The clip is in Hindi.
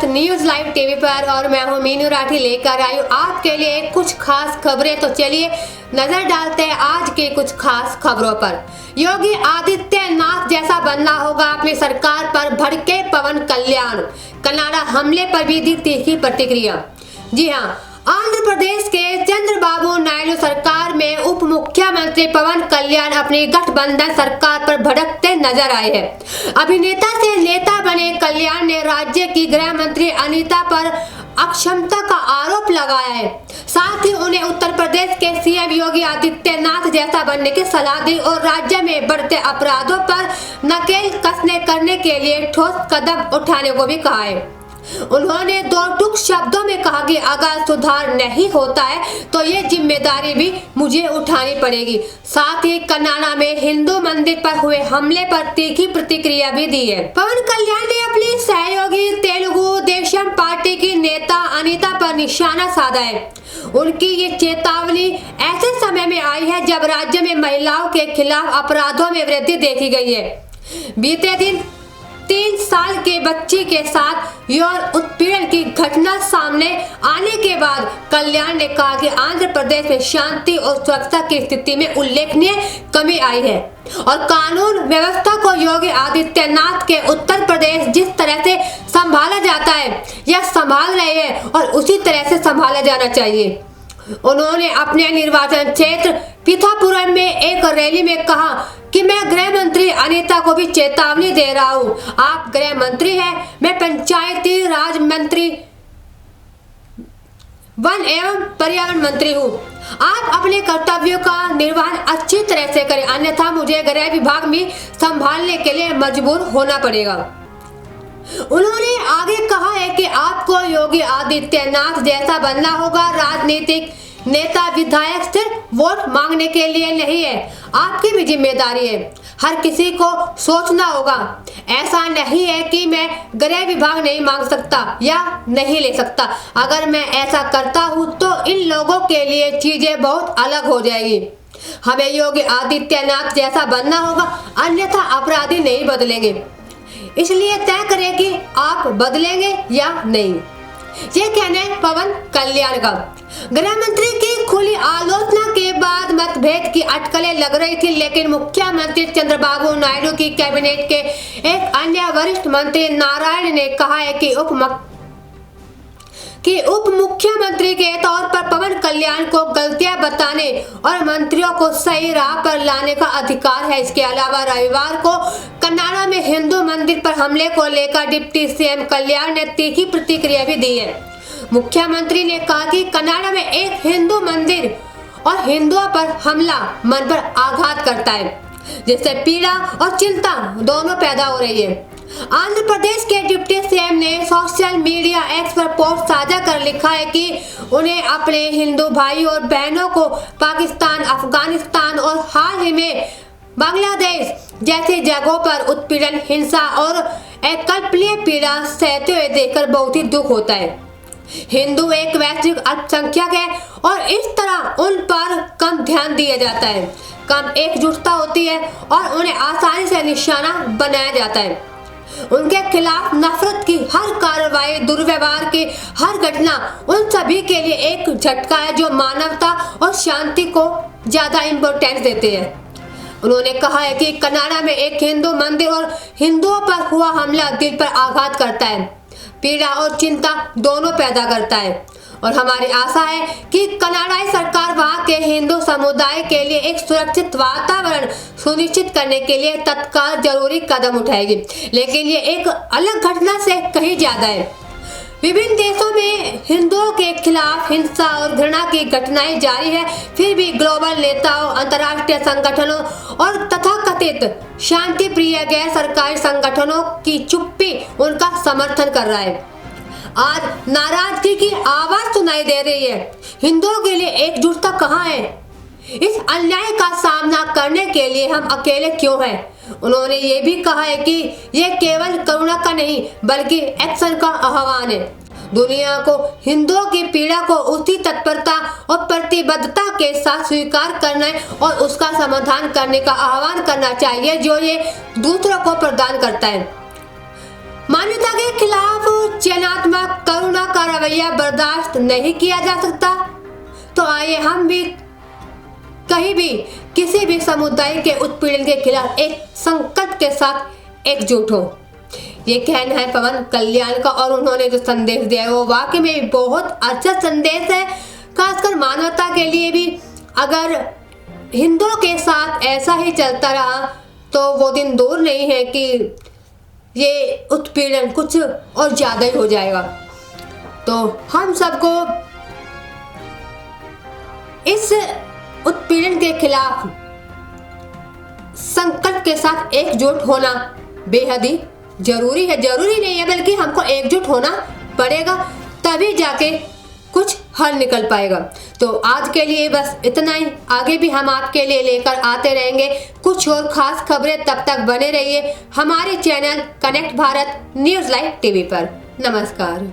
स्वागत न्यूज लाइव टीवी पर और मैं हूं मीनू राठी लेकर आई हूं आपके लिए कुछ खास खबरें। तो चलिए नजर डालते हैं आज के कुछ खास खबरों पर। योगी आदित्यनाथ जैसा बनना होगा अपनी सरकार पर भड़के पवन कल्याण। कनाडा हमले पर भी दी तीखी प्रतिक्रिया। जी हां, आंध्र प्रदेश के चंद्रबाबू नायडू सरकार में उप मुख्यमंत्री पवन कल्याण अपनी गठबंधन सरकार पर भड़कते नजर आए हैं। अभिनेता से नेता बने कल्याण ने राज्य की गृह मंत्री अनीता पर अक्षमता का आरोप लगाया है। साथ ही उन्हें उत्तर प्रदेश के सीएम योगी आदित्यनाथ जैसा बनने की सलाह दी और राज्य में बढ़ते अपराधों पर नकेल कसने करने के लिए ठोस कदम उठाने को भी कहा है। उन्होंने दो टूक शब्दों में कहा कि अगर सुधार नहीं होता है तो ये जिम्मेदारी भी मुझे उठानी पड़ेगी। साथ ही कनाडा में हिंदू मंदिर पर हुए हमले पर तीखी प्रतिक्रिया भी दी है। पवन कल्याण ने अपनी सहयोगी तेलुगु देशम पार्टी की नेता अनीता पर निशाना साधा है। उनकी ये चेतावनी ऐसे समय में आई है जब राज्य में महिलाओं के खिलाफ अपराधों में वृद्धि देखी गई है। बीते दिन 3 साल के बच्ची के साथ यौन उत्पीड़न की घटना सामने आने के बाद कल्याण ने कहा कि आंध्र प्रदेश में शांति और सुरक्षा की स्थिति में उल्लेखनीय कमी आई है और कानून व्यवस्था को योगी आदित्यनाथ के उत्तर प्रदेश जिस तरह से संभाला जाता है यह संभाल रहे हैं और उसी तरह से संभाला जाना चाहिए। उन्होंने अपने निर्वाचन क्षेत्र पिथापुरम में एक रैली में कहा कि मैं गृह मंत्री अनीता को भी चेतावनी दे रहा हूँ। आप गृह मंत्री हैं, मैं पंचायती राज मंत्री, वन एवं पर्यावरण मंत्री हूँ। आप अपने कर्तव्यों का निर्वहन अच्छी तरह से करें, अन्यथा मुझे गृह विभाग में संभालने के लिए मजबूर होना पड़ेगा। उन्होंने आगे कहा है कि आपको योगी आदित्यनाथ जैसा बनना होगा। राजनीतिक नेता विधायक सिर्फ वोट मांगने के लिए नहीं है, आपकी भी जिम्मेदारी है। हर किसी को सोचना होगा। ऐसा नहीं है कि मैं गृह विभाग नहीं मांग सकता या नहीं ले सकता। अगर मैं ऐसा करता हूँ तो इन लोगों के लिए चीजें बहुत अलग हो जाएगी। हमें योगी आदित्यनाथ जैसा बनना होगा, अन्यथा अपराधी नहीं बदलेंगे। इसलिए तय करें कि आप बदलेंगे या नहीं। ये कहना है पवन कल्याण का। गृह मंत्री की खुली आलोचना के बाद मतभेद की अटकलें लग रही थी, लेकिन मुख्यमंत्री चंद्रबाबू नायडू की कैबिनेट के एक अन्य वरिष्ठ मंत्री नारायण ने कहा है कि उप मुख्यमंत्री के तौर पर पवन कल्याण को गलतियां बताने और मंत्रियों को सही राह पर लाने का अधिकार है। इसके अलावा रविवार को कनाडा में हिंदू मंदिर पर हमले को लेकर डिप्टी सीएम कल्याण ने तीखी प्रतिक्रिया भी दी है। मुख्यमंत्री ने कहा कि कनाडा में एक हिंदू मंदिर और हिंदुओं पर हमला मन पर आघात करता है, जिससे पीड़ा और चिंता दोनों पैदा हो रही है। आंध्र प्रदेश के डिप्टी सीएम ने सोशल मीडिया एक्स पर पोस्ट साझा कर लिखा है कि उन्हें अपने हिंदू भाई और बहनों को पाकिस्तान, अफगानिस्तान और हाल ही में बांग्लादेश जैसी जगहों पर उत्पीड़न, हिंसा और अकल्पनीय पीड़ा सहते हुए देखकर बहुत ही दुख होता है। हिंदू एक वैश्विक अल्पसंख्यक है और इस तरह उन पर कम ध्यान दिया जाता है, कम एकजुटता होती है और उन्हें आसानी से निशाना बनाया जाता है। उनके खिलाफ नफरत की हर कार्रवाई, दुर्व्यवहार की हर घटना उन सभी के लिए एक झटका है जो मानवता और शांति को ज्यादा इम्पोर्टेंस देते हैं। उन्होंने कहा है कि कनाडा में एक हिंदू मंदिर और हिंदुओं पर हुआ हमला दिल पर आघात करता है, पीड़ा और चिंता दोनों पैदा करता है और हमारी आशा है कि कनाडाई सरकार वहां के हिंदू समुदाय के लिए एक सुरक्षित वातावरण सुनिश्चित करने के लिए तत्काल जरूरी कदम उठाएगी। लेकिन ये एक अलग घटना से कहीं ज्यादा है। विभिन्न देशों में हिंदुओं के खिलाफ हिंसा और घृणा की घटनाएं जारी है, फिर भी ग्लोबल नेताओं, अंतर्राष्ट्रीय संगठनों और तथाकथित शांति प्रिय गैर सरकारी संगठनों की चुप्पी उनका समर्थन कर रहा है। आज नाराजगी की आवाज सुनाई दे रही है। हिंदुओं के लिए एकजुटता कहाँ है? इस अन्याय का सामना करने के लिए हम अकेले क्यों हैं? उन्होंने ये भी कहा है कि यह केवल करुणा का नहीं बल्कि एक्शन का आह्वान है। दुनिया को हिंदुओं की पीड़ा को उसी तत्परता और प्रतिबद्धता के साथ स्वीकार करना और उसका समाधान करने का आह्वान करना चाहिए जो ये दूसरों को प्रदान करता है। मानवता के खिलाफ चयनात्मक करुणा का रवैया बर्दाश्त नहीं किया जा सकता। तो आइए हम भी कहीं भी किसी भी समुदाय के उत्पीड़न के खिलाफ एक संकल्प के साथ एकजुट हो। ये कहना है पवन कल्याण का, और उन्होंने जो संदेश दिया है वो वाकई में बहुत अच्छा संदेश है, खासकर मानवता के लिए भी। अगर हिंदुओं के साथ ऐसा ही चलता रहा तो वो दिन दूर नहीं है कि ये उत्पीड़न कुछ और ज्यादा ही हो जाएगा। तो हम सबको इस उत्पीड़न के खिलाफ संकल्प के साथ एकजुट होना बेहद ही जरूरी है। जरूरी नहीं है बल्कि हमको एकजुट होना पड़ेगा, तभी जाके कुछ हल निकल पाएगा। तो आज के लिए बस इतना ही। आगे भी हम आपके लिए लेकर आते रहेंगे कुछ और खास खबरें। तब तक बने रहिए हमारे channel connect Bharat news live TV पर। नमस्कार।